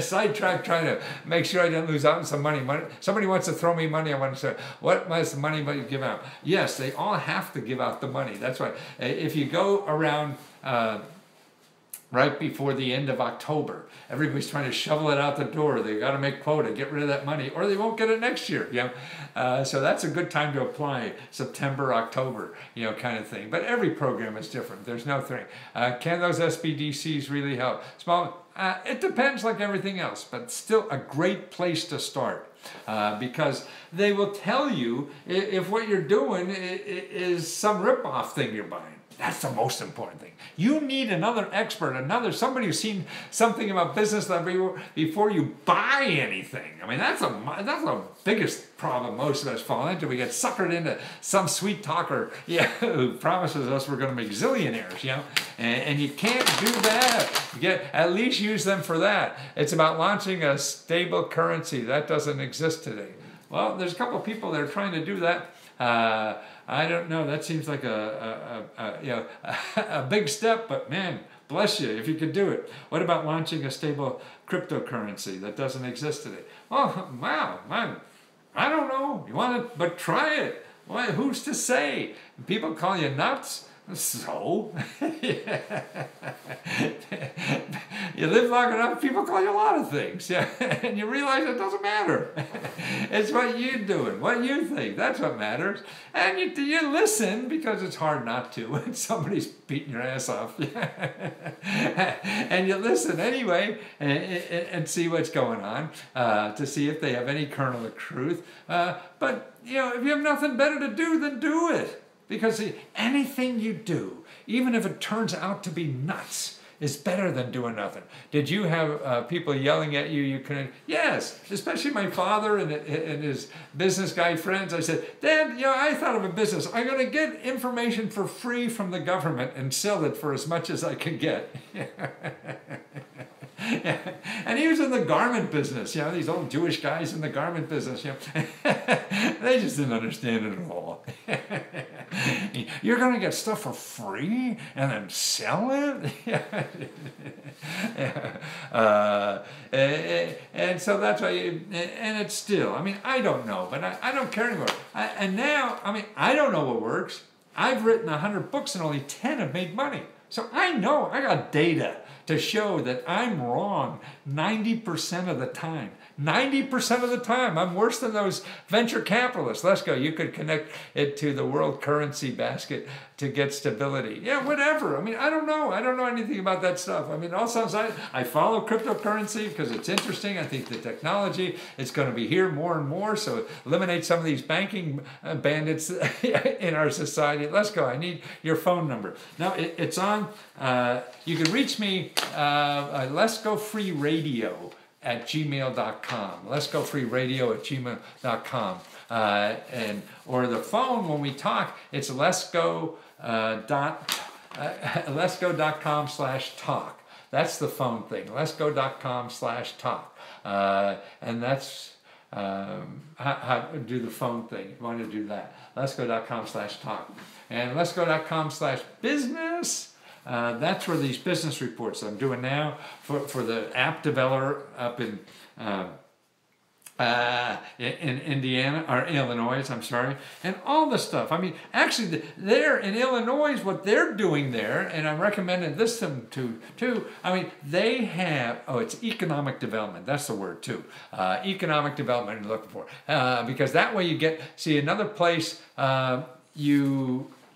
sidetracked trying to make sure I didn't lose out on some money. Somebody wants to throw me money. I want to say, what must the money give out? Yes, they all have to give out the money. That's why if you go around right before the end of October, everybody's trying to shovel it out the door. They got to make quota, get rid of that money, or they won't get it next year. So that's a good time to apply, September, October, kind of thing. But every program is different. There's no thing. Can those SBDCs really help? It depends, like everything else, but still a great place to start. Because they will tell you if what you're doing is some rip-off thing you're buying. That's the most important thing. You need another expert, somebody who's seen something about business before you buy anything. I mean, that's the biggest problem most of us fall into. We get suckered into some sweet talker, who promises us we're going to make zillionaires, and you can't do that. At least use them for that. It's about launching a stable currency. That doesn't exist today. Well, there's a couple of people that are trying to do that. I don't know. That seems like a big step, but man, bless you if you could do it. What about launching a stable cryptocurrency that doesn't exist today? Oh, wow, man, I don't know. You want it, but try it. Well, who's to say? People call you nuts. So, you live long enough, people call you a lot of things, and you realize it doesn't matter. It's what you're doing, what you think, that's what matters. And you listen, because it's hard not to when somebody's beating your ass off. And you listen anyway, and see what's going on, to see if they have any kernel of truth. But, if you have nothing better to do, then do it. Because anything you do, even if it turns out to be nuts, is better than doing nothing. Did you have people yelling at you? Yes, especially my father and his business guy friends. I said, Dad, I thought of a business. I'm going to get information for free from the government and sell it for as much as I can get. And he was in the garment business, these old Jewish guys in the garment business, they just didn't understand it at all. You're going to get stuff for free and then sell it? And so that's why, and it's still, I mean, I don't know, but I don't care anymore. And now, I mean, I don't know what works. I've written 100 books and only 10 have made money. So I know, I got data to show that I'm wrong 90% of the time. 90% of the time, I'm worse than those venture capitalists. Lesko, you could connect it to the world currency basket to get stability. Yeah, whatever. I mean, I don't know. I don't know anything about that stuff. I mean, also, I follow cryptocurrency because it's interesting. I think the technology is going to be here more and more, so eliminate some of these banking bandits in our society. Lesko, I need your phone number. Now, it's on, you can reach me, LeskoFreeRadio@gmail.com. LeskoFreeRadio@gmail.com. Or the phone when we talk, it's Lesko.com/talk. That's the phone thing. Lesko.com/talk. And that's how to do the phone thing. You want to do that. Lesko.com/talk. And Lesko.com/business. That's where these business reports I'm doing now for the app developer up in Indiana, or Illinois, I'm sorry, and all the stuff. I mean, actually, there in Illinois, what they're doing there, and I'm recommending this to them too. I mean, they have, it's economic development. That's the word too. Economic development you're looking for, because that way you get, see, another place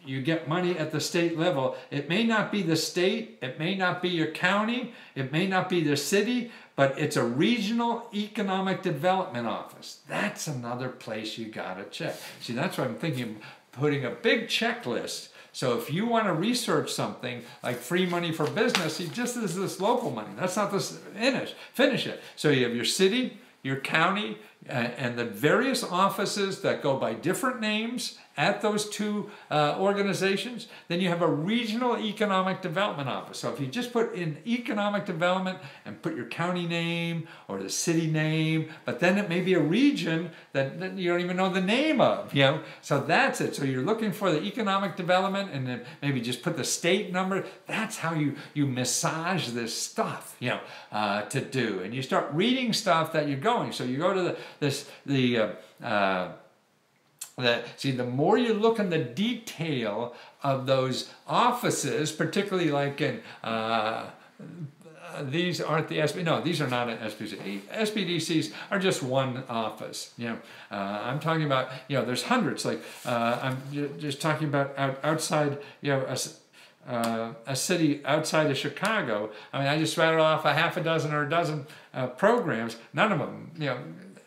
you get money at the state level. It may not be the state, it may not be your county, it may not be the city, but it's a regional economic development office. That's another place you gotta check. See, that's what I'm thinking of putting a big checklist. So if you want to research something like free money for business, see, just as this local money, that's not this finish it. So you have your city, your county, and the various offices that go by different names at those two organizations. Then you have a regional economic development office. So if you just put in economic development and put your county name or the city name, but then it may be a region that you don't even know the name of, you know. So that's it. So you're looking for the economic development and then maybe just put the state number. That's how you massage this stuff, you know, to do. And you start reading stuff that you're going. So you go to see, the more you look in the detail of those offices, particularly like in, these aren't the SBDCs, no, these are not an SBDC. SBDCs are just one office, you know. I'm talking about, you know, there's hundreds, like, I'm just talking about outside, you know, a city outside of Chicago. I mean, I just rattled off a half a dozen or a dozen programs, none of them, you know,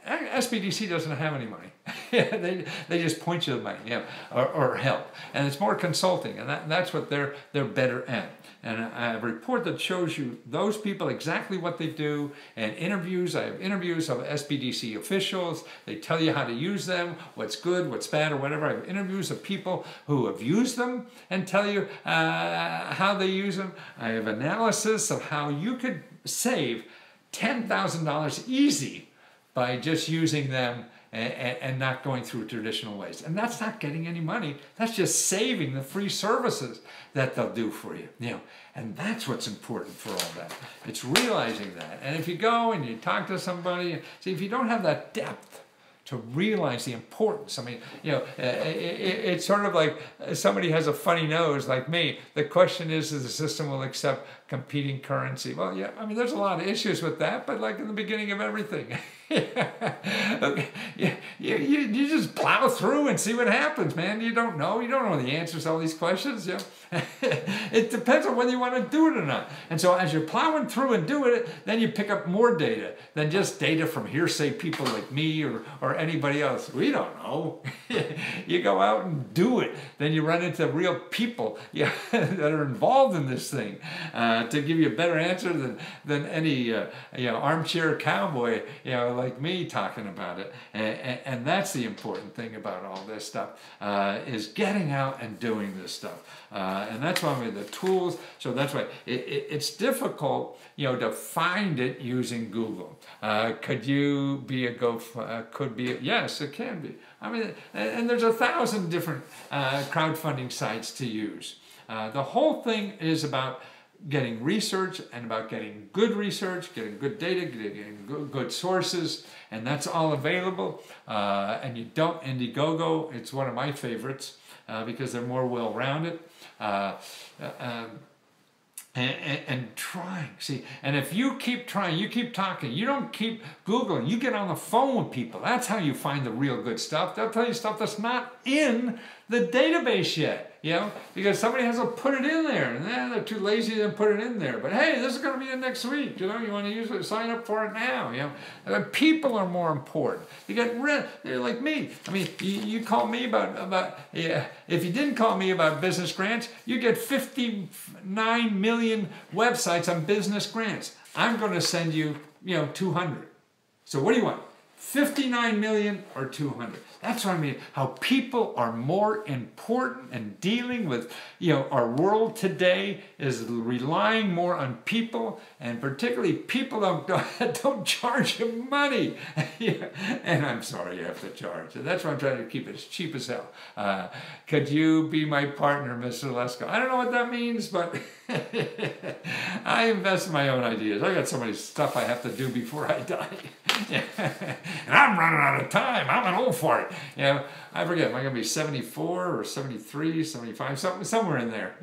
SBDC doesn't have any money. they just point you to the money, you know, or help. And it's more consulting, and that's what they're better at. And I have a report that shows you those people exactly what they do, and interviews. I have interviews of SBDC officials. They tell you how to use them, what's good, what's bad, or whatever. I have interviews of people who have used them and tell you how they use them. I have analysis of how you could save $10,000 easy by just using them and not going through traditional ways. And that's not getting any money. That's just saving the free services that they'll do for you. You know, and that's what's important for all that. It's realizing that. And if you go and you talk to somebody, see, if you don't have that depth to realize the importance. I mean, you know, it's sort of like somebody has a funny nose like me. The question is the system will accept competing currency. Well, yeah, I mean, there's a lot of issues with that, but like in the beginning of everything. Okay. You just plow through and see what happens, man. You don't know the answers to all these questions. You know? It depends on whether you want to do it or not. And so as you're plowing through and doing it, then you pick up more data than just data from hearsay people like me or anybody else. We don't know. You go out and do it. Then you run into real people that are involved in this thing to give you a better answer than any armchair cowboy, like me talking about it. And that's the important thing about all this stuff, is getting out and doing this stuff. And that's why the tools, so that's why it's difficult, to find it using Google. Could you be could be, yes, it can be. I mean, and there's 1,000 different crowdfunding sites to use. The whole thing is about getting research and about getting good research, getting good data, getting good sources, and that's all available. And you don't, Indiegogo, it's one of my favorites because they're more well-rounded. And trying, see, and if you keep trying, you keep talking, you don't keep Googling, you get on the phone with people. That's how you find the real good stuff. They'll tell you stuff that's not in the database yet, because somebody has to put it in there, and they're too lazy to put it in there. But hey, this is going to be in next week, you want to use it, sign up for it now, And people are more important. You get they're like me. I mean, you call me about if you didn't call me about business grants, you get 59 million websites on business grants. I'm going to send you, 200. So what do you want? 59 million or 200. That's what I mean. How people are more important, and dealing with, our world today is relying more on people, and particularly people don't charge you money. And I'm sorry you have to charge. That's why I'm trying to keep it as cheap as hell. Could you be my partner, Mr. Lesko? I don't know what that means, but I invest in my own ideas. I got so much stuff I have to do before I die. And I'm running out of time. I'm an old fart. I forget, am I going to be 74 or 73, 75, somewhere in there.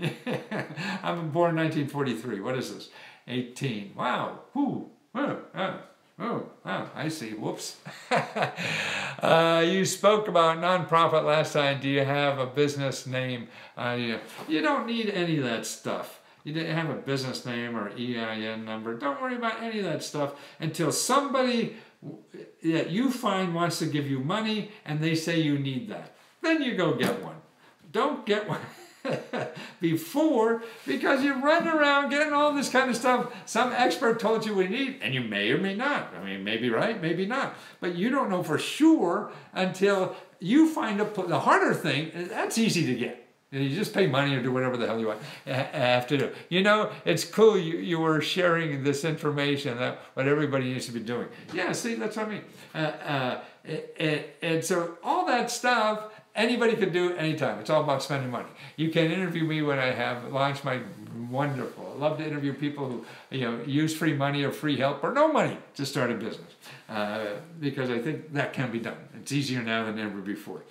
I'm born in 1943. What is this? 18. Wow. Ooh. Oh, I see. Whoops. You spoke about nonprofit last time. Do you have a business name? You don't need any of that stuff. You didn't have a business name or EIN number. Don't worry about any of that stuff until somebody that you find wants to give you money and they say you need that. Then you go get one. Don't get one before, because you're running around getting all this kind of stuff. Some expert told you we need, and you may or may not. I mean, maybe right, maybe not. But you don't know for sure until you find the harder thing. That's easy to get. You just pay money or do whatever the hell you have to do. It's cool you were sharing this information, what everybody needs to be doing. Yeah, see, that's what I mean. And so all that stuff, anybody can do anytime. It's all about spending money. You can interview me when I have launched my wonderful. I love to interview people who use free money or free help or no money to start a business, because I think that can be done. It's easier now than ever before.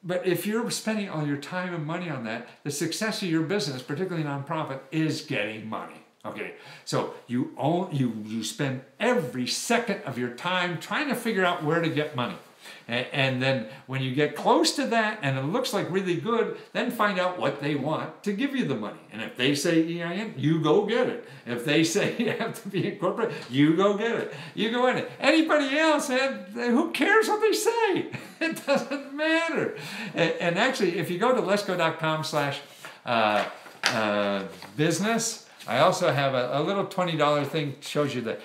But if you're spending all your time and money on that, the success of your business, particularly nonprofit, is getting money. Okay, so you spend every second of your time trying to figure out where to get money. And then when you get close to that and it looks like really good, then find out what they want to give you the money. And if they say EIN, you go get it. If they say you have to be incorporated, you go get it. You go in it. Anybody else, who cares what they say? It doesn't matter. And actually, if you go to lesko.com/business, I also have a little $20 thing that shows you the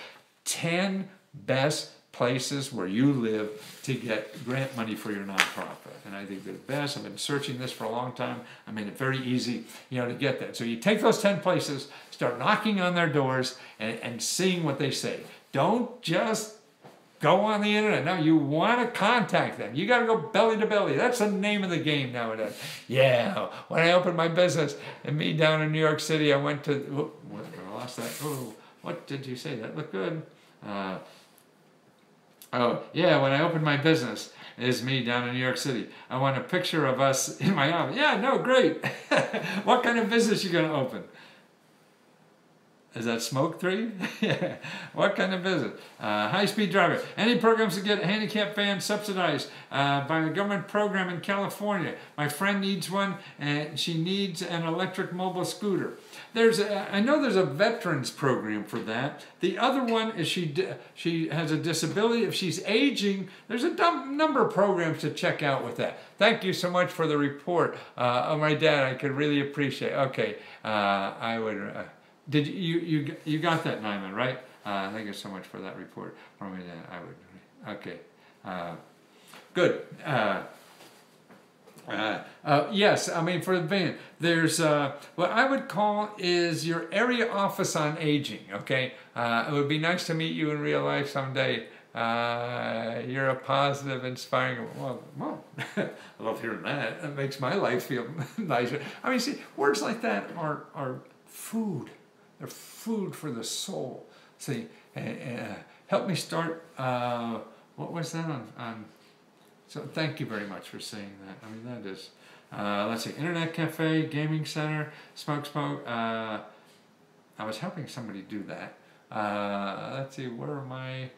10 best places where you live to get grant money for your nonprofit. And I think they're the best. I've been searching this for a long time. I made it very easy, to get that. So you take those 10 places, start knocking on their doors and seeing what they say. Don't just go on the internet. No, you want to contact them. You got to go belly to belly. That's the name of the game nowadays. Yeah, when I opened my business, and me down in New York City, I went to, I lost that. Oh, what did you say? That looked good. Oh, yeah, when I opened my business, is me down in New York City. I want a picture of us in my office. Yeah, no, great. What kind of business you going to open? Is that Smoke 3? Yeah. What kind of business? High-speed driver. Any programs to get handicapped vans subsidized by a government program in California. My friend needs one, and she needs an electric mobile scooter. I know there's a veterans program for that. The other one is she has a disability. If she's aging, there's a number of programs to check out with that. Thank you so much for the report of my dad. I could really appreciate. Okay, I would. Did you got that, Nyman, right? Thank you so much for that report. I would. Okay. Good. Yes, I mean, for the band, there's what I would call is your area office on aging, okay? It would be nice to meet you in real life someday. You're a positive, inspiring, well, I love hearing that. It makes my life feel nicer. I mean, see, words like that are food. They're food for the soul. See, help me start, what was that on so thank you very much for saying that. I mean, that is, let's see, Internet Cafe, Gaming Center, Smoke. I was helping somebody do that. Let's see, where are my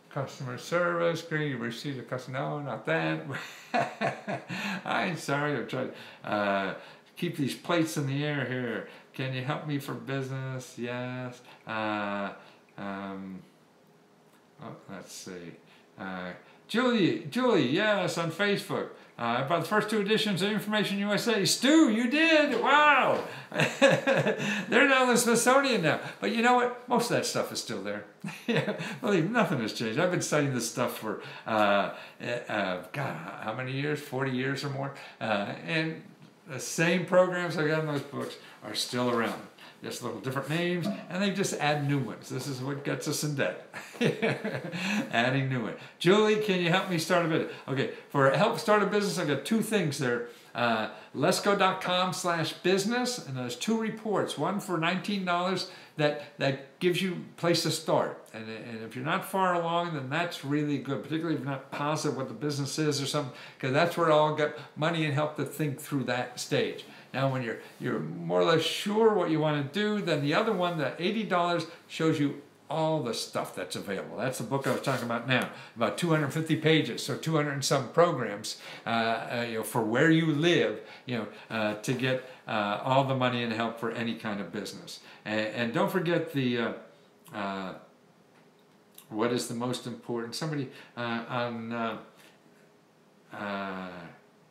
customer service? Great, you received a customer. No, not that. I'm sorry, I'm trying to keep these plates in the air here. Can you help me for business? Yes. Let's see. Julie, yes, on Facebook. About the first 2 editions of Information USA. Stu, you did! Wow! They're now in the Smithsonian now. But you know what? Most of that stuff is still there. Believe me, nothing has changed. I've been studying this stuff for, God, how many years? 40 years or more. And the same programs I got in those books are still around. Just little different names, and they just add new ones. This is what gets us in debt. Adding new ones. Julie, can you help me start a business? Okay, for help start a business, I've got 2 things there. Lesko.com/business, and there's 2 reports. One for $19 that gives you a place to start. And if you're not far along, then that's really good, particularly if you're not positive what the business is or something, because that's where I'll get money and help to think through that stage. Now, when you're more or less sure what you want to do, then the other one, the $80, shows you all the stuff that's available. That's the book I was talking about now, about 250 pages, so 200 and some programs, for where you live, to get all the money and help for any kind of business. And don't forget the what is the most important. Somebody on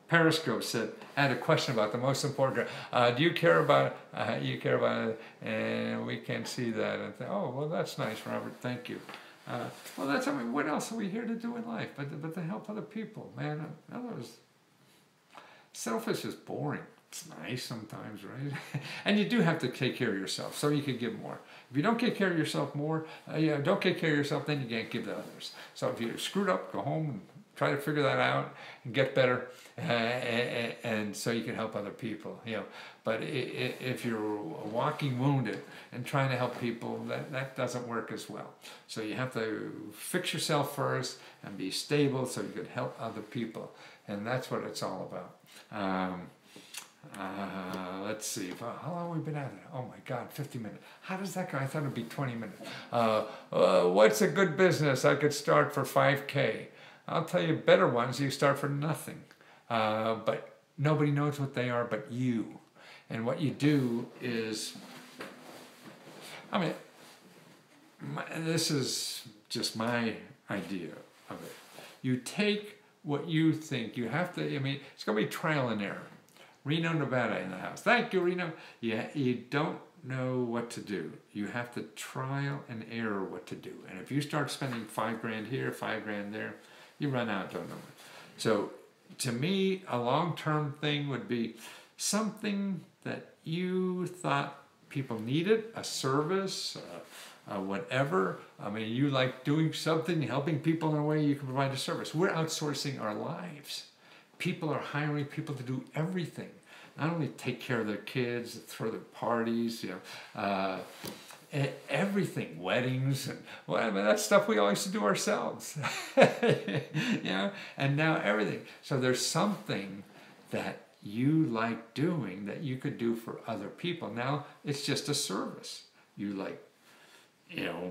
Periscope said, I had a question about the most important. Do you care about you care about it? And we can see that and think, oh, well, that's nice, Robert. Thank you. Well, that's, I mean, what else are we here to do in life but to help other people, man? Otherwise, selfish is boring. It's nice sometimes, right? And you do have to take care of yourself so you can give more. If you don't take care of yourself more, don't take care of yourself, then you can't give to others. So if you're screwed up, go home and try to figure that out and get better, and so you can help other people. But if you're walking wounded and trying to help people, that doesn't work as well. So you have to fix yourself first and be stable so you can help other people, and that's what it's all about. Let's see, how long have we been at it? Oh my God, 50 minutes. How does that go? I thought it'd be 20 minutes. What's a good business I could start for $5K? I'll tell you, better ones you start for nothing. But nobody knows what they are but you. And what you do is, I mean, this is just my idea of it. You take what you think. You have to, I mean, it's going to be trial and error. Reno, Nevada in the house. Thank you, Reno. You don't know what to do. You have to trial and error what to do. And if you start spending $5 here, $5 there, you run out, don't know. So to me, a long-term thing would be something that you thought people needed, a service, whatever. I mean, you like doing something, helping people in a way you can provide a service. We're outsourcing our lives. People are hiring people to do everything. Not only take care of their kids, throw their parties, everything, weddings, and well, I mean, that's stuff we all used to do ourselves. And now everything. So there's something that you like doing that you could do for other people. Now it's just a service. You like,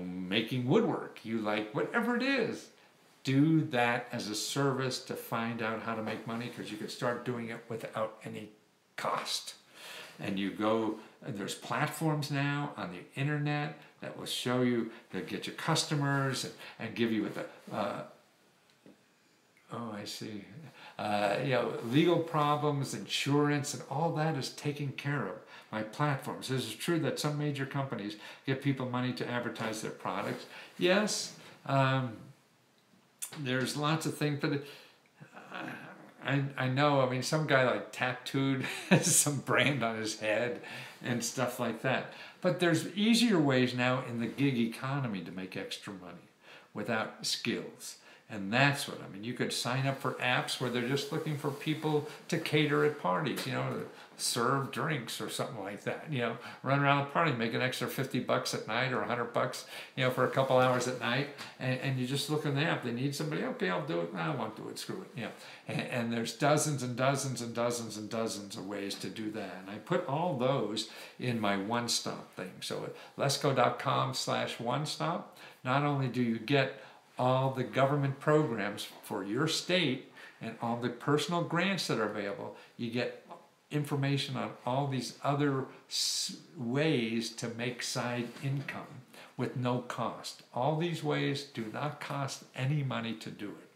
making woodwork. You like whatever it is. Do that as a service to find out how to make money, because you could start doing it without any cost. And you go, there's platforms now on the internet that will show you, that get you customers and give you the, oh, I see. legal problems, insurance, and all that is taken care of by platforms. This is true that some major companies give people money to advertise their products. Yes, there's lots of things, but I know, I mean, some guy like tattooed some brand on his head and stuff like that. But there's easier ways now in the gig economy to make extra money without skills. And that's what, I mean, you could sign up for apps where they're just looking for people to cater at parties, serve drinks or something like that, run around the party, make an extra $50 at night or $100, for a couple hours at night. And you just look in the app, they need somebody, okay, I'll do it. No, I won't do it, screw it, And there's dozens and dozens and dozens and dozens of ways to do that. And I put all those in my one-stop thing. So at lesko.com/one-stop, not only do you get all the government programs for your state and all the personal grants that are available, you get information on all these other ways to make side income with no cost. All these ways do not cost any money to do it.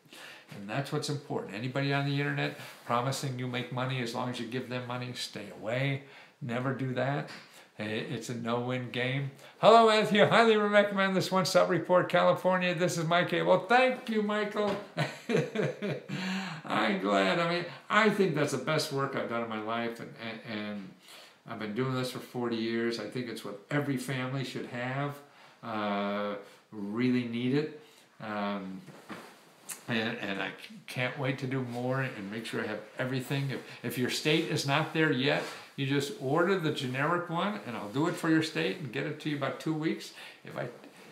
And that's what's important. Anybody on the internet promising you make money as long as you give them money, stay away. Never do that. It's a no-win game. Hello, Matthew. Highly recommend this one-stop report, California. This is Mike. Well, thank you, Michael. I'm glad. I mean, I think that's the best work I've done in my life, and I've been doing this for 40 years. I think it's what every family should have. Really need it. And I can't wait to do more and make sure I have everything. If your state is not there yet, you just order the generic one, and I'll do it for your state and get it to you about 2 weeks. If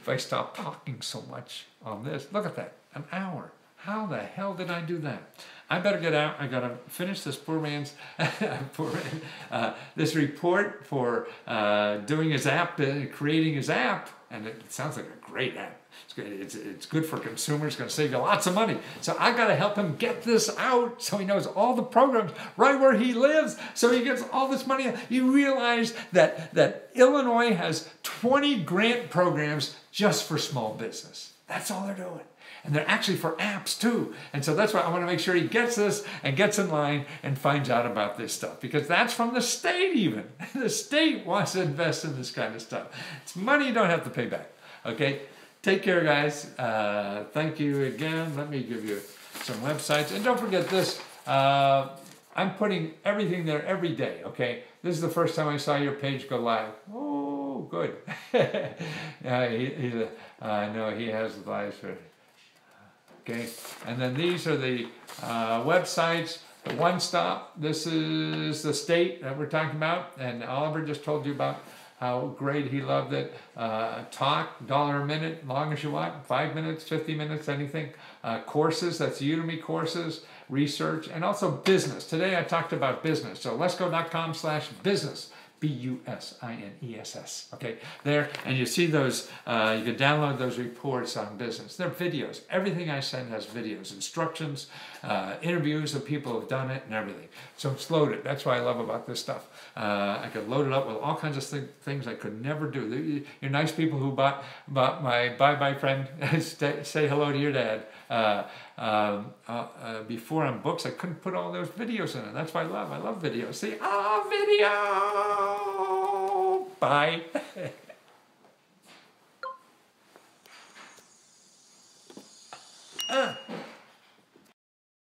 I stop talking so much on this, look at that, an hour. How the hell did I do that? I better get out. I gotta finish this poor man's this report for doing his app, creating his app, and it sounds like a great app. It's good for consumers, going to save you lots of money. So I got to help him get this out so he knows all the programs right where he lives, so he gets all this money. You realize that Illinois has 20 grant programs just for small business. That's all they're doing. And they're actually for apps too. And so that's why I want to make sure he gets this and gets in line and finds out about this stuff. Because that's from the state even. The state wants to invest in this kind of stuff. It's money you don't have to pay back. Okay? Take care, guys. Thank you again. Let me give you some websites. And don't forget this. I'm putting everything there every day, okay? This is the first time I saw your page go live. Oh, good. No, he has the lives for... Okay, and then these are the websites. The One Stop, this is the state that we're talking about, and Oliver just told you about how great he loved it. Talk, $1 a minute, long as you want, 5 minutes, 50 minutes, anything. Courses, that's Udemy courses, research, and also business. Today I talked about business, so lesko.com/business. BUSINESS. Okay, there, and you see those, you can download those reports on business. They're videos. Everything I send has videos, instructions, interviews of people who have done it, and everything. So it's loaded. That's what I love about this stuff. I could load it up with all kinds of things I could never do. You're nice people who bought my bye-bye friend. Say hello to your dad. Before on books, I couldn't put all those videos in it. That's what I love videos. See, video! Bye.